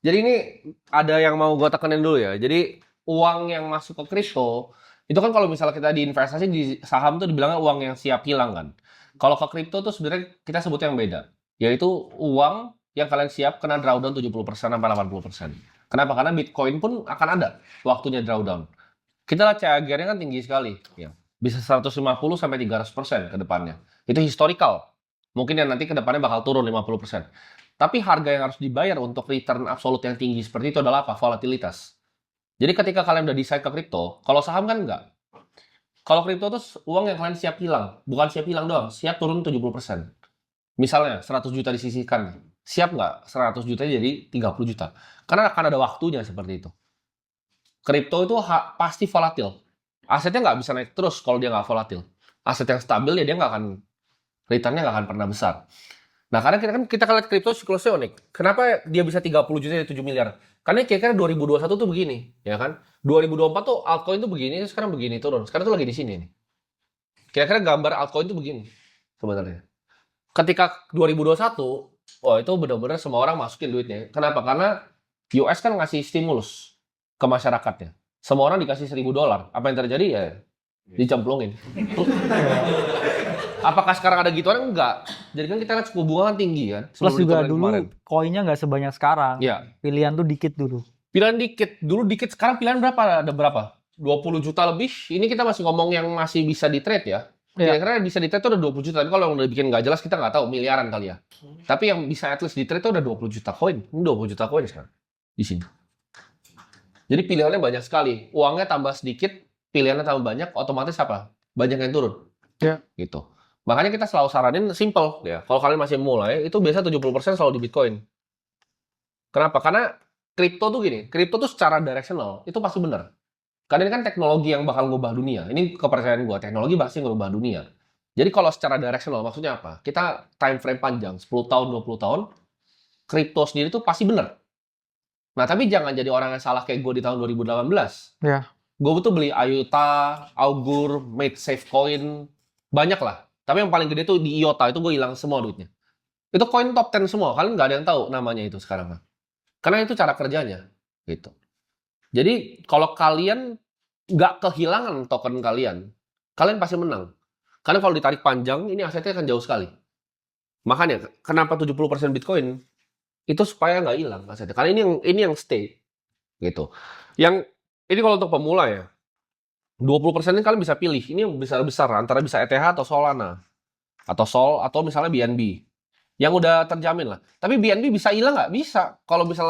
Jadi ini ada yang mau gue tekenin dulu ya. Jadi uang yang masuk ke kripto itu kan kalau misalnya kita diinvestasi di saham tuh dibilangnya uang yang siap hilang kan. Kalau ke kripto tuh sebenarnya kita sebut yang beda, yaitu uang yang kalian siap kena drawdown 70% sampai 80%. Kenapa? Karena Bitcoin pun akan ada waktunya drawdown. Kita lihat CAGR-nya kan tinggi sekali, ya. Bisa 150 sampai 300% ke depannya. Itu historical. Mungkin yang nanti ke depannya bakal turun 50%. Tapi harga yang harus dibayar untuk return absolut yang tinggi seperti itu adalah apa? Volatilitas. Jadi ketika kalian udah decide ke kripto, kalau saham kan enggak. Kalau kripto tuh uang yang kalian siap hilang. Bukan siap hilang doang, siap turun 70%. Misalnya 100 juta disisihkan. Siap nggak 100 juta jadi 30 juta? Karena akan ada waktunya seperti itu. Kripto itu pasti volatil. Asetnya nggak bisa naik terus kalau dia nggak volatil. Aset yang stabil ya dia nggak akan, returnnya nggak akan pernah besar. Nah, karena kita lihat kripto siklusnya unik. Kenapa dia bisa 30 juta dari 7 miliar? Karena kira-kira 2021 tuh begini, ya kan? 2024 tuh altcoin tuh begini, sekarang begini turun. Sekarang tuh lagi di sini nih. Kira-kira gambar altcoin tuh begini sebenarnya. Ketika 2021, wah itu benar-benar semua orang masukin duitnya. Kenapa? Karena US kan ngasih stimulus ke masyarakatnya. Semua orang dikasih $1.000. Apa yang terjadi ya dicemplungin. Apakah sekarang ada gituan? Enggak. Jadi kan kita lihat suku bunga kan tinggi kan. Plus juga diturunin dulu kemarin. koinnya nggak sebanyak sekarang. Iya. Pilihan tuh dikit dulu. Pilihan dikit. Dulu dikit. Sekarang pilihan berapa? Ada berapa? 20 juta lebih. Ini kita masih ngomong yang masih bisa di trade ya. Iya. Kira-kira bisa di trade itu udah 20 juta. Tapi kalau yang udah bikin nggak jelas kita nggak tahu. Miliaran kali ya. Tapi yang bisa at least di trade itu udah 20 juta koin. Ini 20 juta koin sekarang. Di sini. Jadi pilihannya banyak sekali. Uangnya tambah sedikit. Pilihannya tambah banyak. Otomatis apa? Banyak yang turun. Iya. Gitu. Makanya kita selalu saranin simple ya. Kalau kalian masih mulai, itu biasa 70% selalu di Bitcoin. Kenapa? Karena kripto tuh gini, kripto tuh secara directional itu pasti benar. Karena ini kan teknologi yang bakal ngubah dunia. Ini kepercayaan gue, teknologi pasti ngubah dunia. Jadi kalau secara directional maksudnya apa? Kita time frame panjang, 10 tahun, 20 tahun, kripto sendiri tuh pasti benar. Nah, tapi jangan jadi orang yang salah kayak gue di tahun 2018. Iya. Gue tuh beli IOTA, Augur, Made Safe Coin, banyak lah. Tapi yang paling gede tuh di IOTA, itu gue hilang semua duitnya. Itu koin top 10 semua, kalian nggak ada yang tahu namanya itu sekarang. Karena itu cara kerjanya, gitu. Jadi kalau kalian nggak kehilangan token kalian pasti menang. Karena kalau ditarik panjang, ini asetnya akan jauh sekali. Makanya, kenapa 70% Bitcoin? Itu supaya nggak hilang asetnya. Karena ini yang stay, gitu. Yang ini kalau untuk pemula ya, 20% ini kalian bisa pilih. Ini yang besar-besar antara bisa ETH atau Solana. Atau Sol atau misalnya BNB. Yang udah terjamin lah. Tapi BNB bisa hilang nggak? Bisa. Kalau misalnya